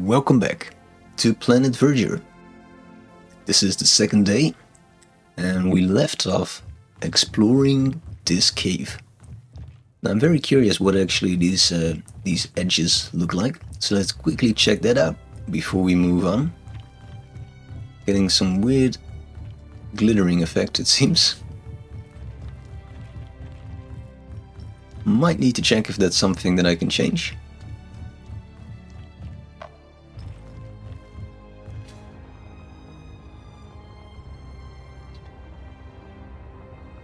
Welcome back to Planet Verdure. This is the second day, and we left off exploring this cave. Now I'm very curious what actually these edges look like, so let's quickly check that out before we move on. Getting some weird glittering effect, it seems. Might need to check if that's something that I can change.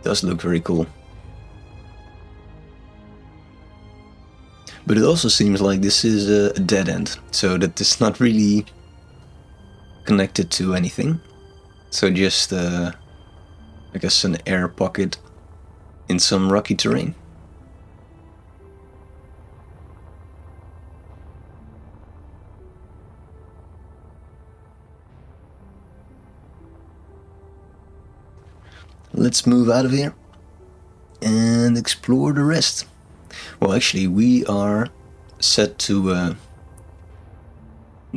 Does look very cool. But it also seems like this is a dead end, so that it's not really connected to anything. So just, I guess, an air pocket in some rocky terrain. Let's move out of here and explore the rest. Well, actually, we are set to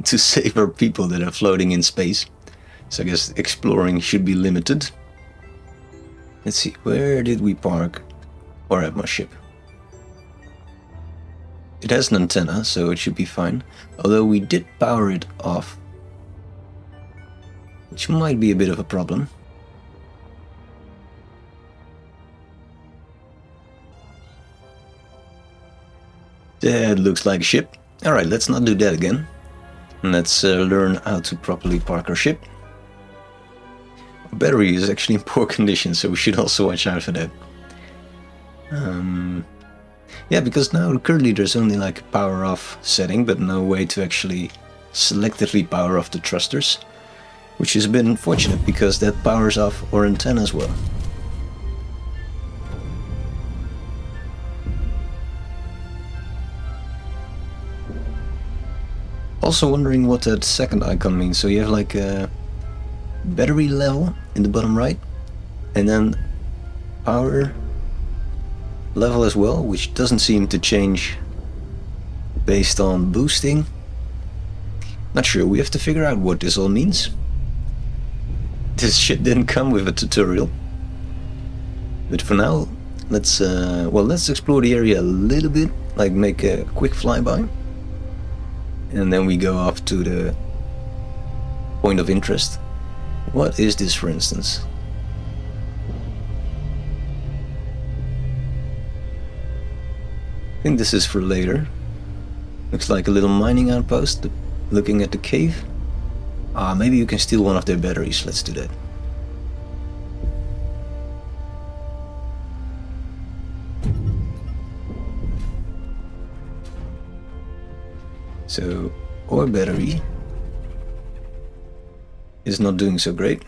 save our people that are floating in space. So I guess exploring should be limited. Let's see, where did we park or have my ship? It has an antenna, so it should be fine. Although we did power it off, which might be a bit of a problem. That looks like a ship. Alright, let's not do that again. Let's learn how to properly park our ship. Our battery is actually in poor condition, so we should also watch out for that. Yeah, because now currently there's only like a power off setting, but no way to actually selectively power off the thrusters. Which is a bit unfortunate, because that powers off our antenna as well. Also wondering what that second icon means. So you have like a battery level in the bottom right, and then power level as well, which doesn't seem to change based on boosting. Not sure, we have to figure out what this all means. This shit didn't come with a tutorial. But for now, let's explore the area a little bit, like make a quick flyby. And then we go off to the point of interest. What is this, for instance? I think this is for later. Looks like a little mining outpost, looking at the cave. Maybe you can steal one of their batteries. Let's do that. So, our battery is not doing so great.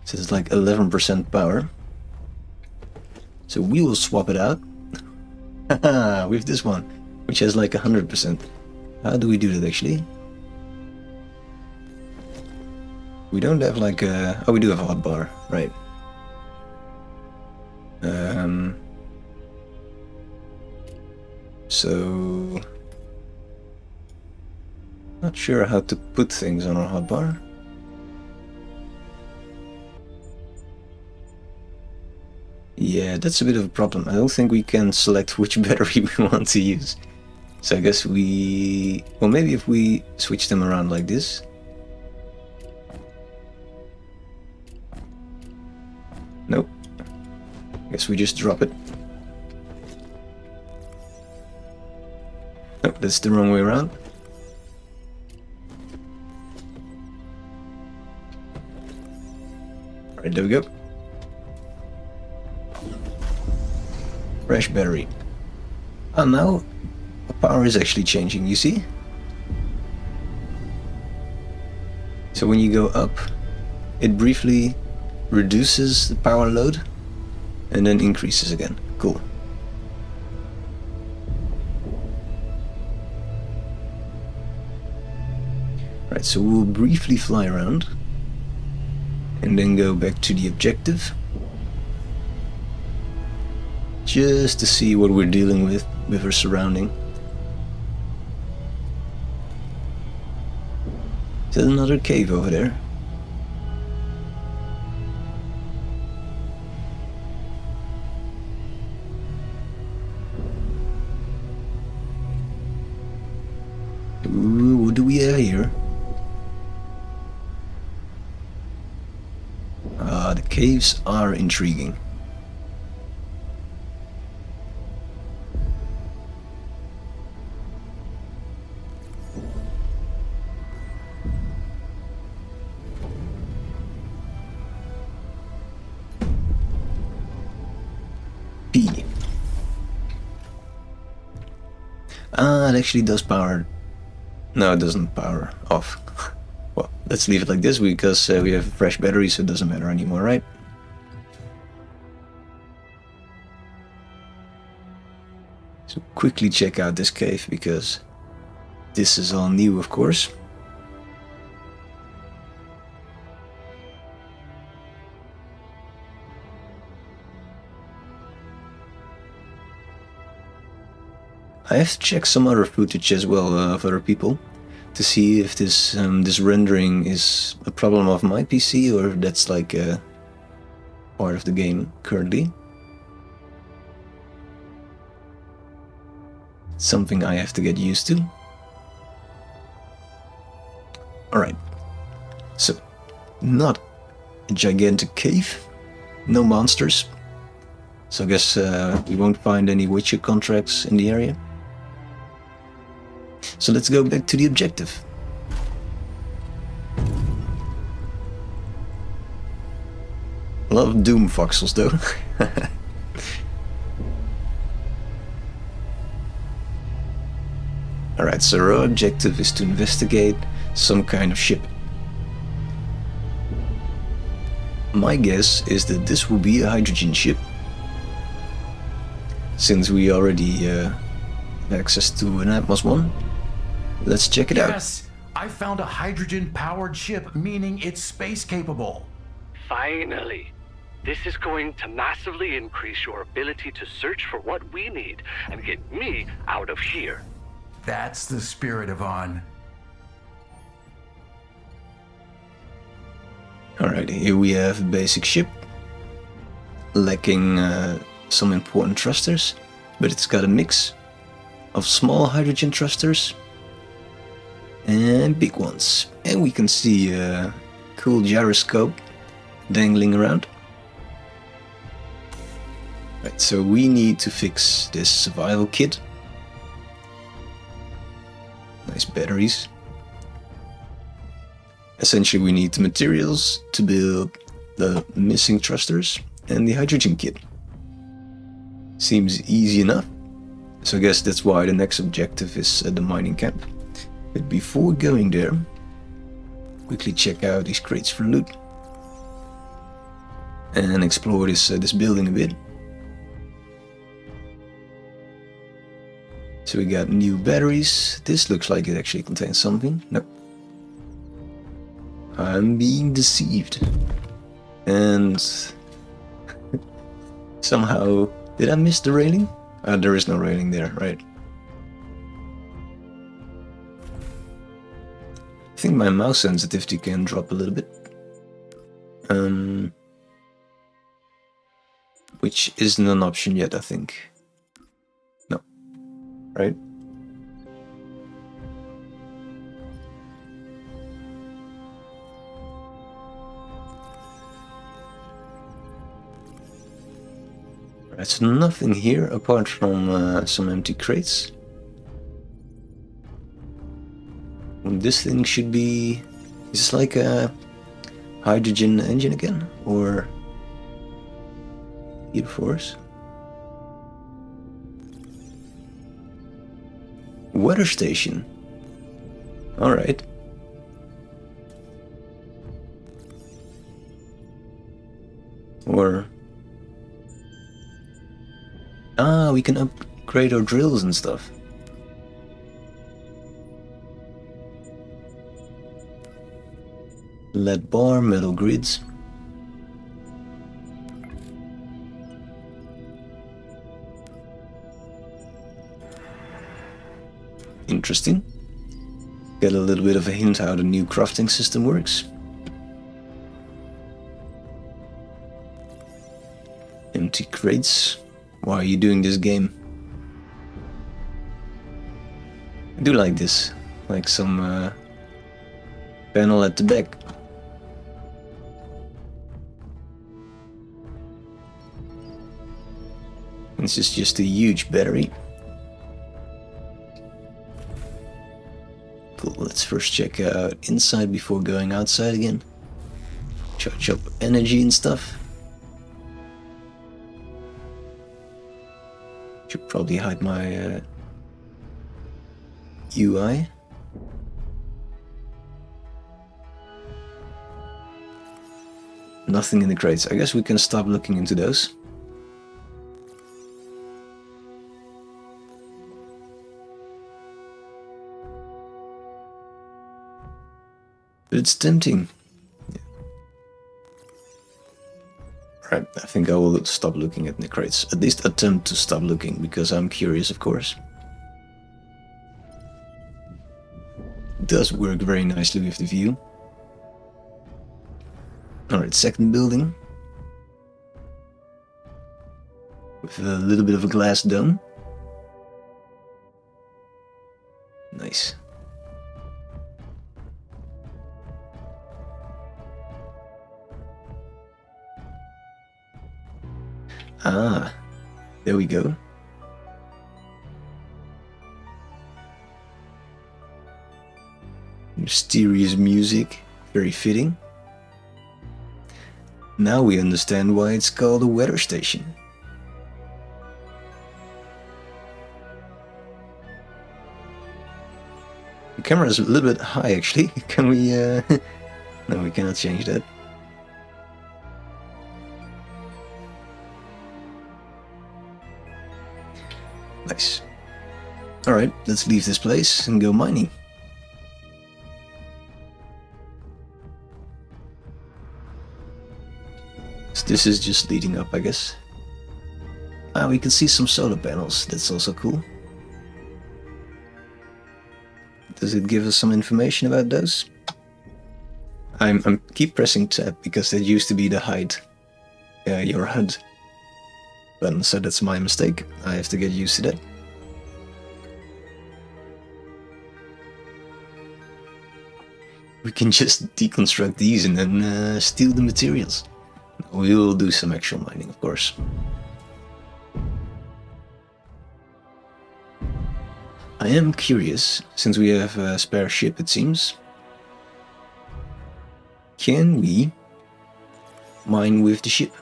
So it's like 11% power. So we will swap it out with this one, which has like 100%. How do we do that actually? We don't have like a... Oh, we do have a hotbar, right. So... Not sure how to put things on our hotbar. Yeah, that's a bit of a problem. I don't think we can select which battery we want to use. So I guess we... Well, maybe if we switch them around like this. Nope. I guess we just drop it. Nope, that's the wrong way around. Alright, there we go. Fresh battery. And now the power is actually changing, you see? So when you go up, it briefly reduces the power load and then increases again. Cool. Right, so we'll briefly fly around and then go back to the objective just to see what we're dealing with our surrounding. Is that another cave over there? Ooh, what do we have here? Ah, the caves are intriguing. P. Ah, it actually does power. No, it doesn't power off. Well, let's leave it like this because we have a fresh battery, so it doesn't matter anymore, right? So quickly check out this cave because this is all new, of course. I have to check some other footage as well of other people to see if this this rendering is a problem of my PC or if that's like a part of the game currently. Something I have to get used to. Alright, so not a gigantic cave, no monsters, so I guess we won't find any Witcher contracts in the area. So let's go back to the objective. A lot of doom voxels though. Alright, so our objective is to investigate some kind of ship. My guess is that this will be a hydrogen ship, since we already have access to an Atmos 1. Let's check it out. Yes, I found a hydrogen-powered ship, meaning it's space-capable. Finally. This is going to massively increase your ability to search for what we need and get me out of here. That's the spirit of On. Alright, here we have a basic ship, lacking some important thrusters, but it's got a mix of small hydrogen thrusters and big ones. And we can see a cool gyroscope dangling around. Right, so we need to fix this survival kit. Nice batteries. Essentially we need the materials to build the missing thrusters and the hydrogen kit. Seems easy enough. So I guess that's why the next objective is the mining camp. But before going there, quickly check out these crates for loot. And explore this building a bit. So we got new batteries. This looks like it actually contains something. Nope. I'm being deceived. And somehow, did I miss the railing? There is no railing there, right? I think my mouse sensitivity can drop a little bit. Which isn't an option yet, I think. No. Right? Right, so nothing here apart from some empty crates. And this thing should be... Is this like a hydrogen engine again? Or... Heat force? Weather station. Alright. Or... Ah, we can upgrade our drills and stuff. Lead bar, metal grids. Interesting. Get a little bit of a hint how the new crafting system works. Empty crates. Why are you doing this game? I do like this. Like some panel at the back. This is just a huge battery. Cool, let's first check out inside before going outside again. Charge up energy and stuff. Should probably hide my UI. Nothing in the crates. I guess we can stop looking into those. But it's tempting. Yeah. Right, I think I will stop looking at the crates. At least attempt to stop looking, because I'm curious, of course. It does work very nicely with the view. Alright, second building. With a little bit of a glass dome. Nice. Ah, there we go. Mysterious music, very fitting. Now we understand why it's called a weather station. The camera is a little bit high actually. Can we... No, we cannot change that. Nice. Alright, let's leave this place and go mining. So this is just leading up, I guess. Ah, we can see some solar panels, that's also cool. Does it give us some information about those? I'm keep pressing tab because that used to be the hide your HUD button, so that's my mistake. I have to get used to that. We can just deconstruct these and then steal the materials. We will do some actual mining, of course. I am curious, since we have a spare ship it seems. Can we mine with the ship?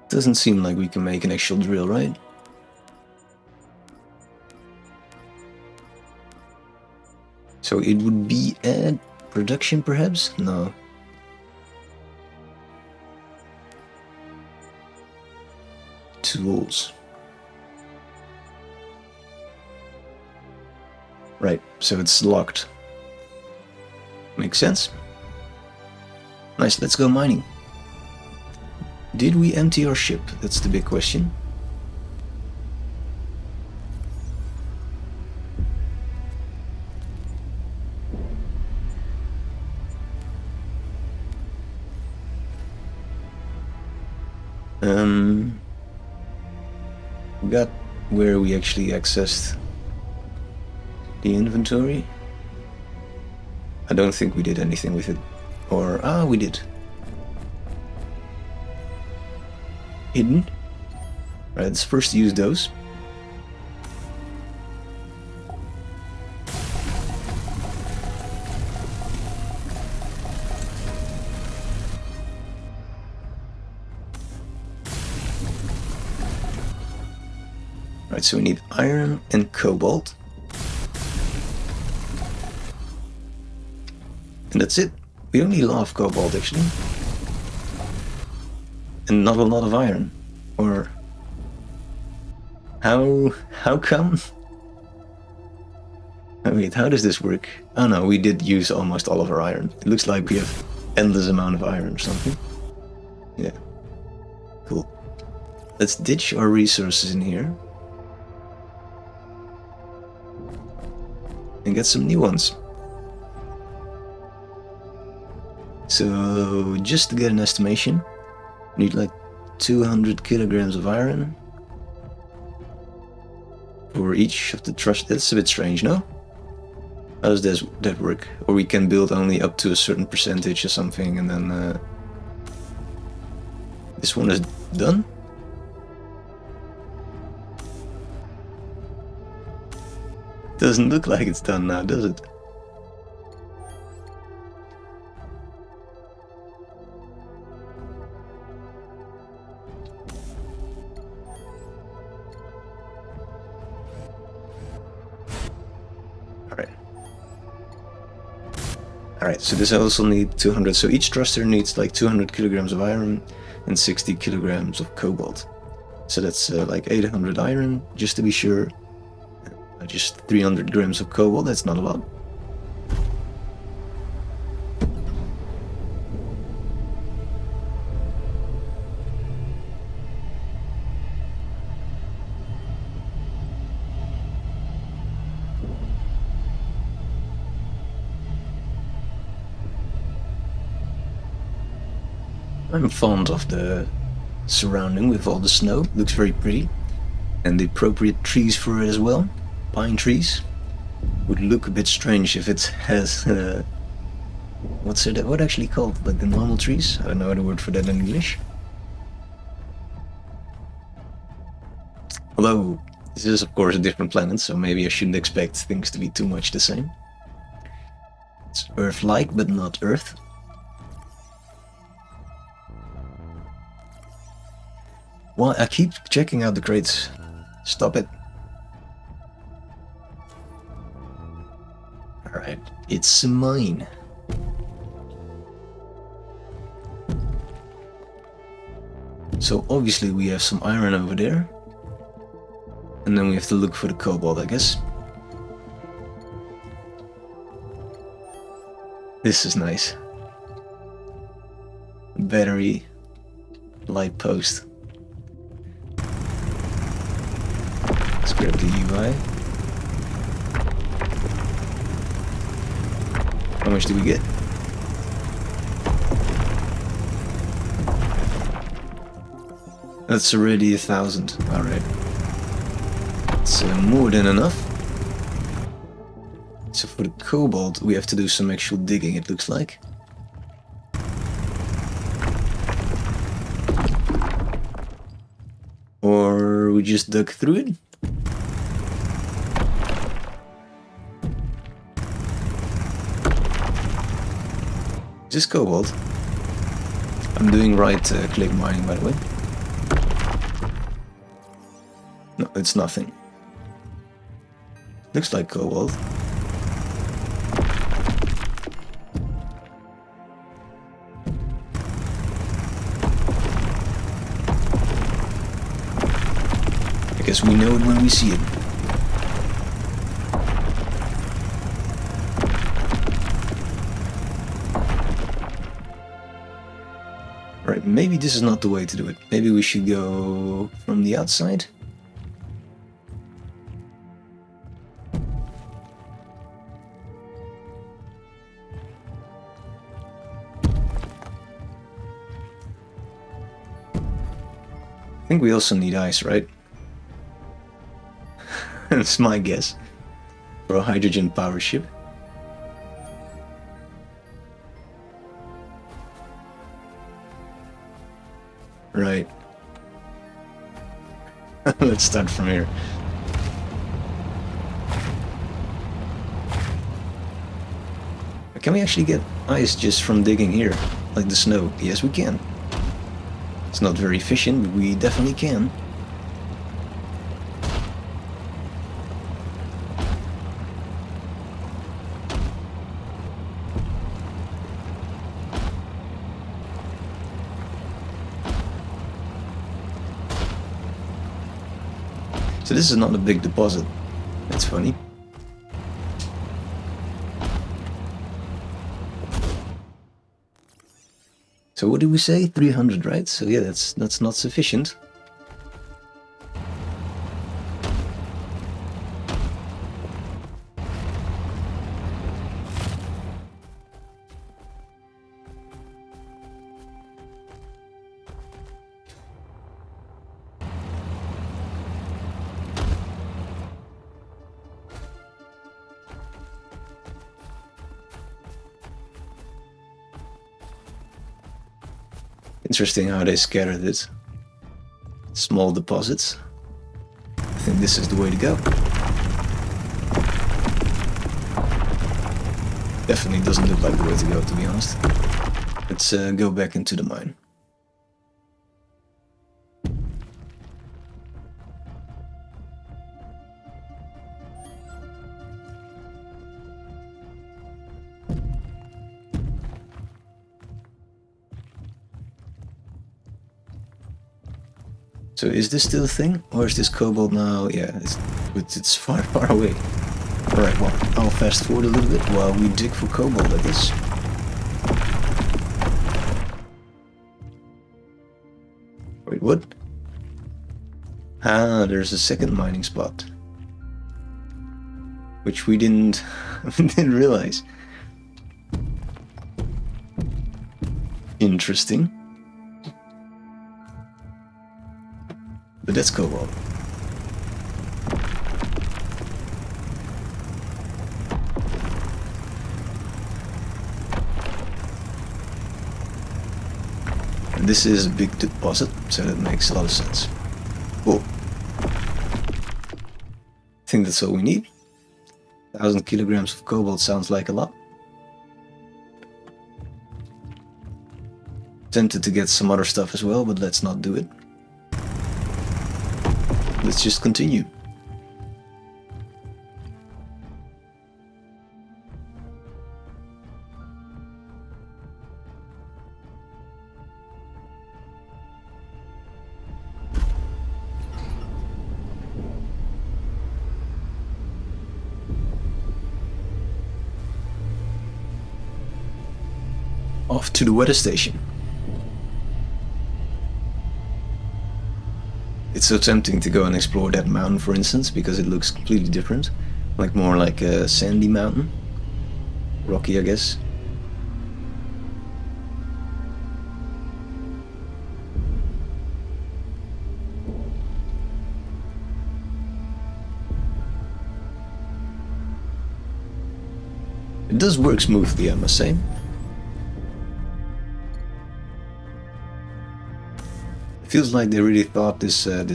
Doesn't seem like we can make an actual drill, right? So it would be add production perhaps? No. Tools. Right, so it's locked. Makes sense. Nice, let's go mining. Did we empty our ship? That's the big question. We got where we actually accessed the inventory. I don't think we did anything with it. Or, we did. Hidden. Right, let's first use those. Right, so we need iron and cobalt. And that's it. We only love cobalt actually. And not a lot of iron. Or how come? Oh, wait, how does this work? Oh no, we did use almost all of our iron. It looks like we have endless amount of iron or something. Yeah. Cool. Let's ditch our resources in here. and get some new ones. So just to get an estimation, we need like 200 kilograms of iron for each of the truss. That's a bit strange, no? How does that work? Or we can build only up to a certain percentage or something, and then this one is done? Doesn't look like it's done now, does it? Alright, so this also needs 200, so each thruster needs like 200 kilograms of iron and 60 kilograms of cobalt. So that's like 800 iron, just to be sure. Just 300 grams of cobalt, that's not a lot. I'm fond of the surrounding with all the snow, looks very pretty. And the appropriate trees for it as well. Pine trees. Would look a bit strange if it has, what actually called? Like the normal trees? I don't know the word for that in English. Although, this is of course a different planet, so maybe I shouldn't expect things to be too much the same. It's Earth-like, but not Earth. Well, I keep checking out the crates. Stop it. Alright, it's mine. So obviously we have some iron over there. And then we have to look for the cobalt, I guess. This is nice. Battery light post. Let's grab the UI. How much do we get? That's already 1,000. Alright. It's more than enough. So for the cobalt we have to do some actual digging, it looks like. Or we just dug through it? Is this cobalt? I'm doing right click mining, by the way. No, it's nothing. Looks like cobalt. I guess we know it when we see it. Right, maybe this is not the way to do it. Maybe we should go from the outside. I think we also need ice, right? That's my guess. For a hydrogen power ship. Right. Let's start from here. Can we actually get ice just from digging here? Like the snow? Yes, we can. It's not very efficient, but we definitely can. So this is not a big deposit. That's funny. So what did we say? 300, right? So yeah, that's not sufficient. Interesting how they scattered it. Small deposits. I think this is the way to go. Definitely doesn't look like the way to go, to be honest. Let's go back into the mine. So is this still a thing, or is this cobalt now? Yeah, it's far, far away. Alright, well, I'll fast forward a little bit while we dig for cobalt, I guess. Wait, what? Ah, there's a second mining spot. Which we didn't realize. Interesting. But that's cobalt. And this is a big deposit, so that makes a lot of sense. Cool. I think that's all we need. 1,000 kilograms of cobalt sounds like a lot. Tempted to get some other stuff as well, but let's not do it. Let's just continue. Off to the weather station. It's so tempting to go and explore that mountain, for instance, because it looks completely different. Like more like a sandy mountain. Rocky, I guess. It does work smoothly, I must say. Feels like they really thought this out.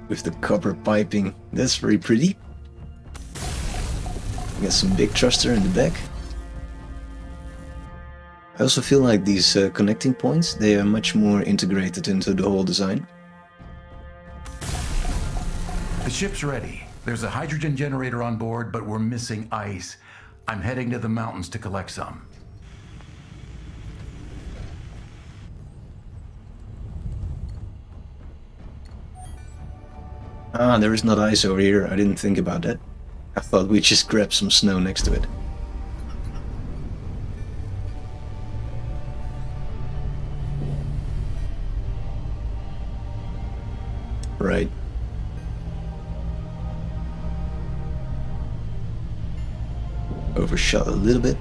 With the copper piping, that's very pretty. Got some big thruster in the back. I also feel like these connecting points, they are much more integrated into the whole design. The ship's ready. There's a hydrogen generator on board, but we're missing ice. I'm heading to the mountains to collect some. Ah, there is not ice over here. I didn't think about that. I thought we'd just grab some snow next to it. Right. Overshot a little bit.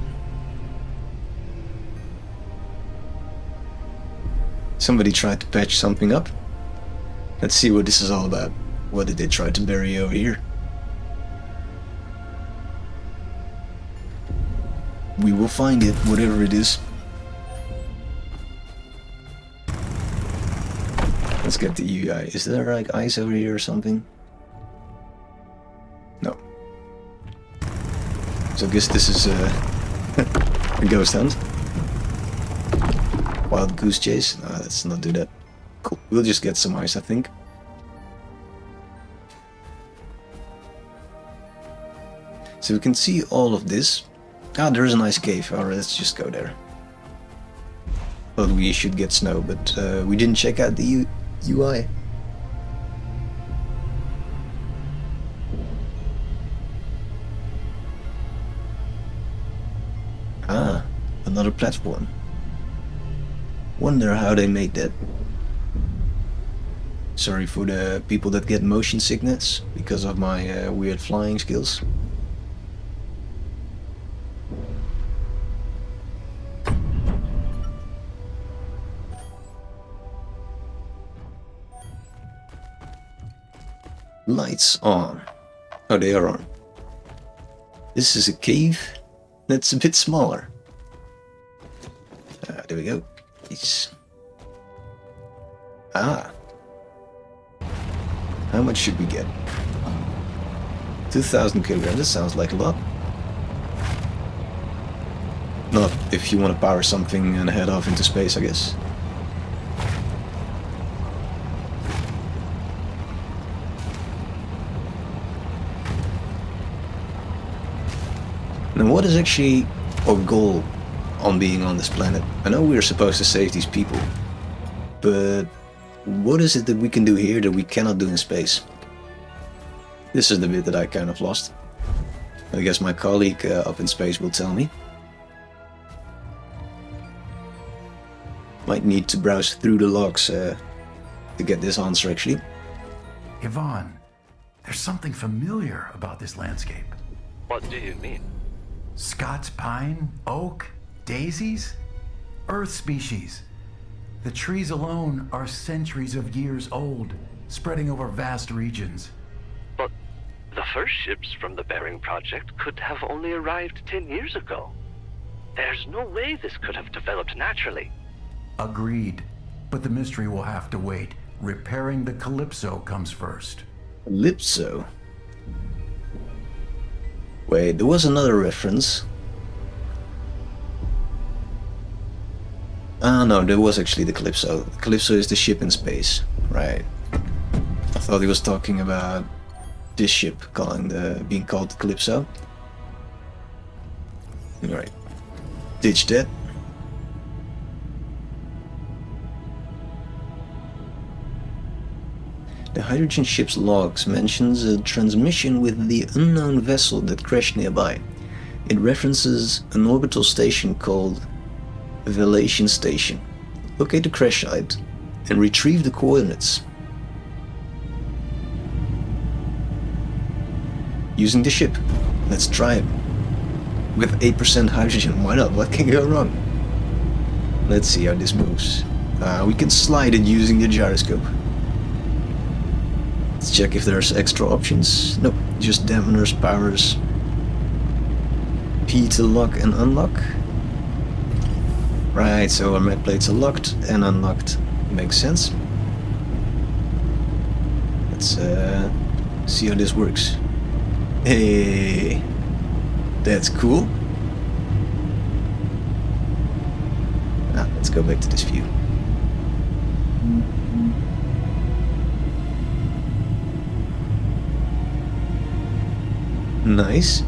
Somebody tried to patch something up. Let's see what this is all about. What did they try to bury over here? We will find it, whatever it is. Let's get the UI. Is there like ice over here or something? No. So I guess this is a ghost hunt. Wild goose chase? No, let's not do that. Cool. We'll just get some ice, I think. So we can see all of this. Ah, there is a nice cave. Alright, let's just go there. Thought we should get snow, but we didn't check out the UI. Ah, another platform. Wonder how they made that. Sorry for the people that get motion sickness because of my weird flying skills. Lights on. Oh, they are on. This is a cave that's a bit smaller. there we go. It's... Ah. How much should we get? 2,000 kilograms, that sounds like a lot. Not if you want to power something and head off into space, I guess. Now what is actually our goal on being on this planet? I know we're supposed to save these people, but what is it that we can do here that we cannot do in space? This is the bit that I kind of lost. I guess my colleague up in space will tell me. Might need to browse through the logs to get this answer actually. Yvonne, there's something familiar about this landscape. What do you mean? Scots pine, oak, daisies? Earth species. The trees alone are centuries of years old, spreading over vast regions. But the first ships from the Bering Project could have only arrived 10 years ago. There's no way this could have developed naturally. Agreed. But the mystery will have to wait. Repairing the Calypso comes first. Calypso? Wait, there was another reference. Ah no, there was actually the Calypso. The Calypso is the ship in space. Right. I thought he was talking about this ship being called the Calypso. Alright. Ditch that. The hydrogen ship's logs mentions a transmission with the unknown vessel that crashed nearby. It references an orbital station called Velation Station. Locate the crash site and retrieve the coordinates. Using the ship. Let's try it. With 8% hydrogen, why not? What can go wrong? Let's see how this moves. We can slide it using the gyroscope. Let's check if there's extra options. Nope, just dampeners, powers. P to lock and unlock. Right, so our med plates are locked and unlocked. Makes sense. Let's see how this works. Hey, that's cool. Let's go back to this view. Nice.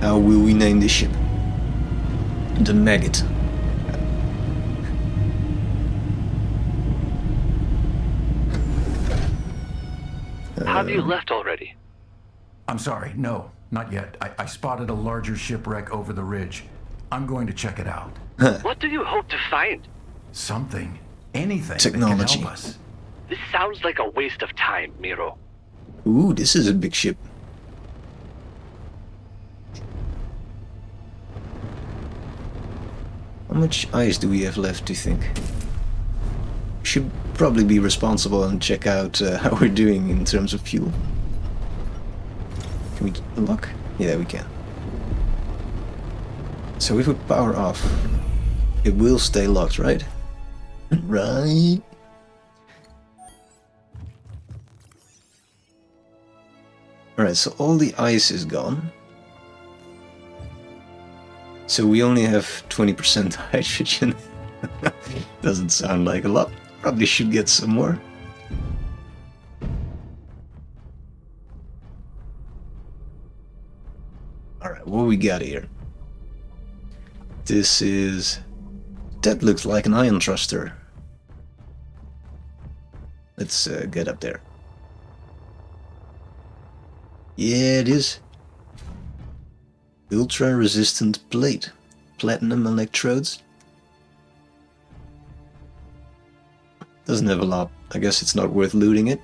How will we name this ship? The Maggot. Have you left already? I'm sorry, no, not yet. I spotted a larger shipwreck over the ridge. I'm going to check it out. What do you hope to find? Something, anything Technology. that can help us. This sounds like a waste of time, Miro. Ooh, this is a big ship. How much ice do we have left, do you think? We should probably be responsible and check out how we're doing in terms of fuel. Can we unlock? Yeah, we can. So if we power off, it will stay locked, right? Right. Alright, so all the ice is gone. So we only have 20% hydrogen. Doesn't sound like a lot. Probably should get some more. Alright, what we got here? This is... That looks like an ion thruster. Let's get up there. Yeah, it is. Ultra-resistant plate. Platinum electrodes. Doesn't have a lot. I guess it's not worth looting it.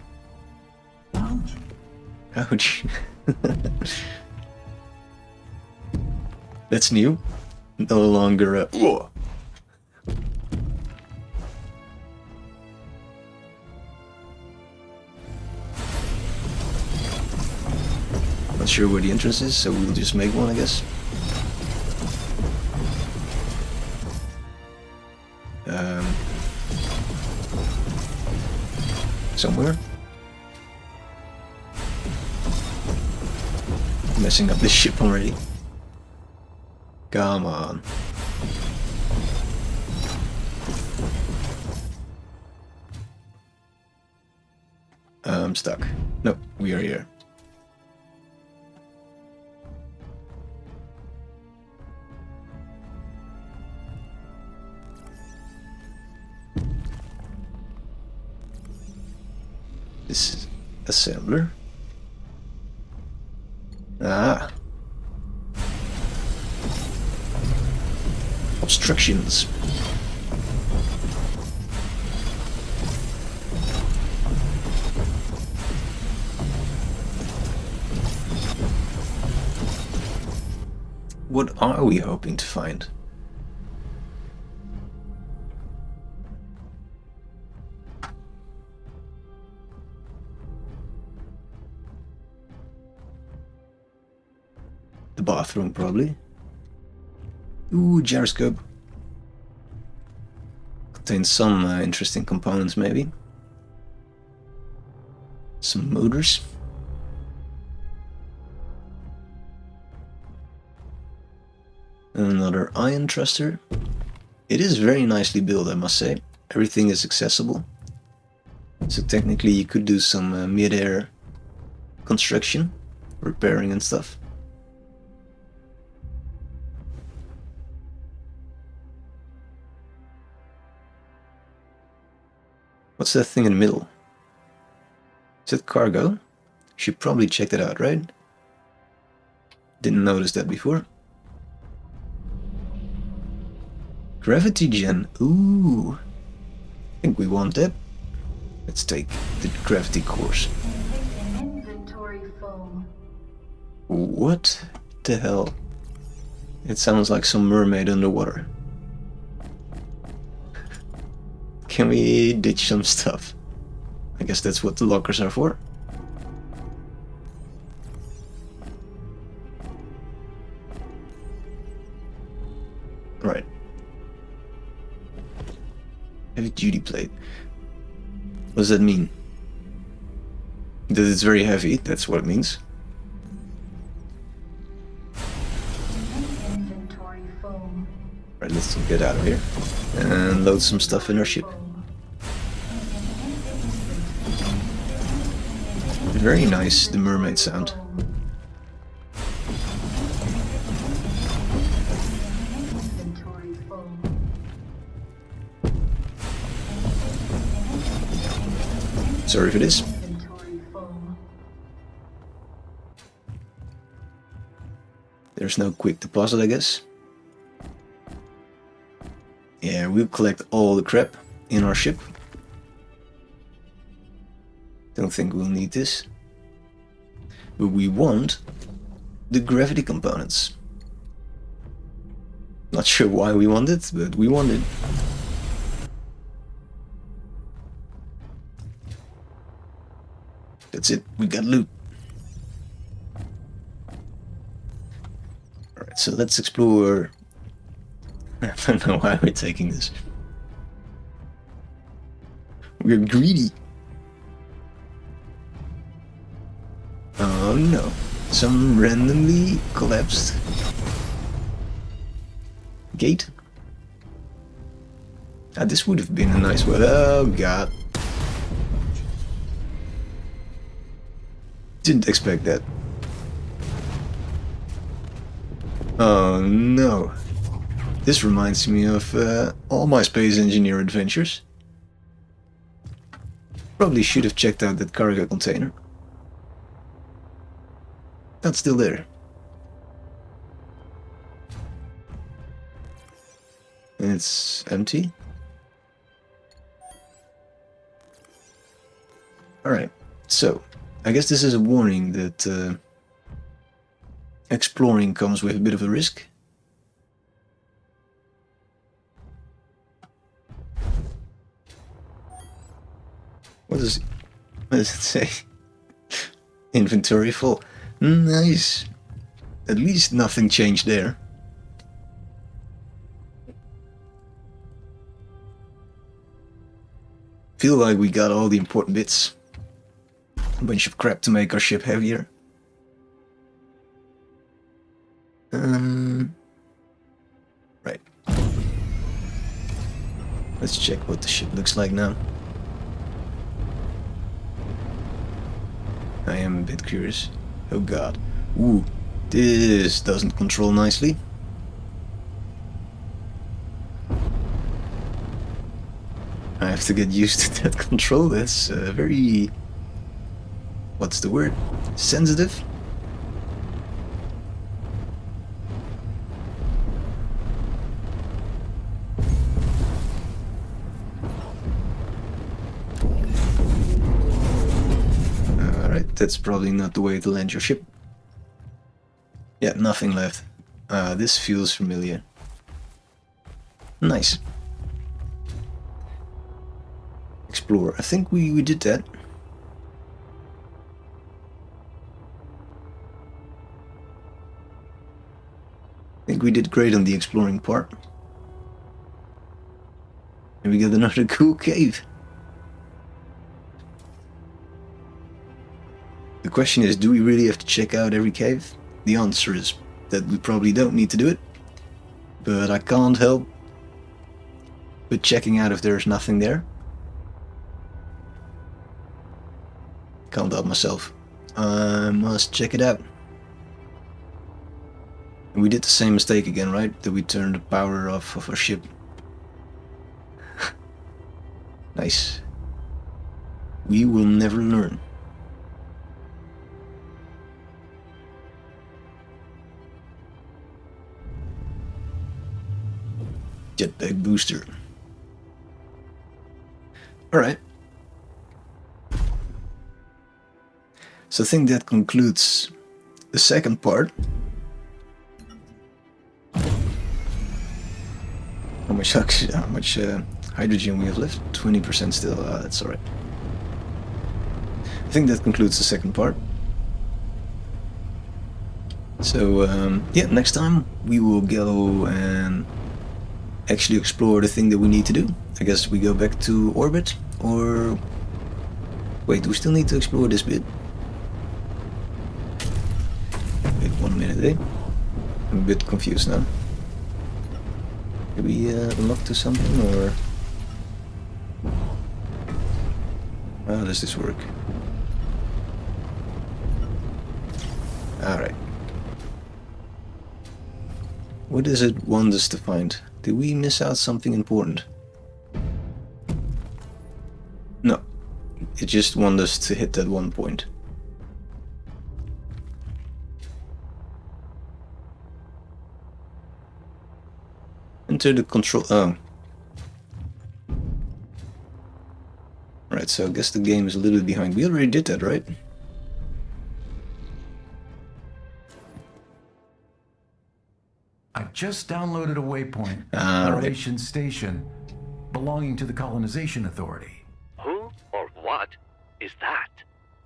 Ouch. That's new. No longer a... Whoa. Not sure where the entrance is, so we'll just make one, I guess. Somewhere. Messing up this ship already. Come on. I'm stuck. No, we are here. This is assembler. Ah. Obstructions. What are we hoping to find? The bathroom, probably. Ooh, gyroscope. Contains some interesting components, maybe. Some motors. Another ion thruster. It is very nicely built, I must say. Everything is accessible. So technically you could do some mid-air construction, repairing and stuff. What's that thing in the middle? Is it cargo? Should probably check that out, right? Didn't notice that before. Gravity gen. Ooh. I think we want that. Let's take the gravity course. Inventory full. What the hell? It sounds like some mermaid underwater. Can we ditch some stuff? I guess that's what the lockers are for. Right. Heavy duty plate. What does that mean? That it's very heavy, that's what it means. Inventory full. Right, let's get out of here and load some stuff in our ship. Very nice, the mermaid sound. Inventory full. Sorry for this. Inventory full. There's no quick deposit, I guess. Yeah, we'll collect all the crap in our ship. Don't think we'll need this. But we want the gravity components. Not sure why we want it, but we want it. That's it, we got loot. Alright, so let's explore. I don't know why we're taking this. We're greedy. Oh no, some randomly collapsed gate. Ah, this would have been a nice one. Oh god. Didn't expect that. Oh no. This reminds me of all my space engineer adventures. Probably should have checked out that cargo container. That's still there. It's empty. Alright, so I guess this is a warning that exploring comes with a bit of a risk. What does it say? Inventory full. Nice. At least nothing changed there. Feel like we got all the important bits. A bunch of crap to make our ship heavier. Right. Let's check what the ship looks like now. I am a bit curious. Oh god. Ooh, this doesn't control nicely. I have to get used to that control. That's very... what's the word? Sensitive? Alright, that's probably not the way to land your ship. Yeah, nothing left. This feels familiar. Nice. Explore. I think we did that. I think we did great on the exploring part. And we got another cool cave. The question is, do we really have to check out every cave? The answer is that we probably don't need to do it. But I can't help but checking out if there's nothing there. Can't help myself. I must check it out. And we did the same mistake again, right? That we turned the power off of our ship. Nice. We will never learn. Jetpack booster. Alright. So I think that concludes the second part. How much hydrogen we have left? 20% still. That's alright. I think that concludes the second part. So yeah, next time we will go and actually explore the thing that we need to do. I guess we go back to orbit, or wait, do we still need to explore this bit? Wait 1 minute, eh? I'm a bit confused now. Did we unlock to something, or how does this work? Alright. What does it want us to find? Did we miss out something important? No. It just wants us to hit that one point. Enter the control... oh. Right, so I guess the game is a little bit behind. We already did that, right? I've just downloaded a waypoint, Right. Relation Station, belonging to the Colonization Authority. Who or what is that?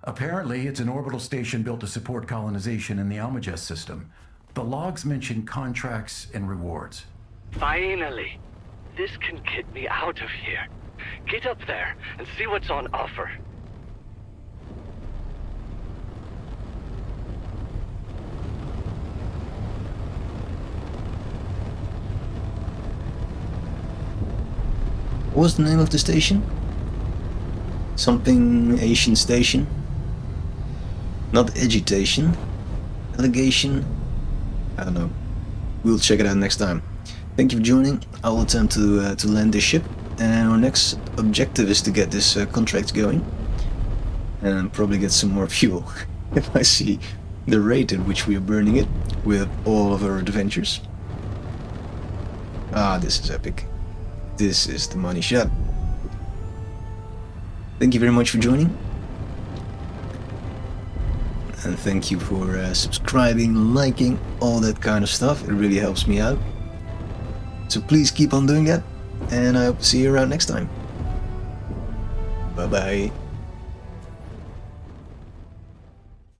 Apparently, it's an orbital station built to support colonization in the Almagest system. The logs mention contracts and rewards. Finally! This can get me out of here. Get up there and see what's on offer. What was the name of the station? Something Asian station? Not agitation? Allegation? I don't know. We'll check it out next time. Thank you for joining. I will attempt to land this ship, and our next objective is to get this contract going and probably get some more fuel if I see the rate at which we are burning it with all of our adventures. Ah, this is epic. This is the money shot. Thank you very much for joining. And thank you for subscribing, liking, all that kind of stuff. It really helps me out. So please keep on doing that. And I hope to see you around next time. Bye bye.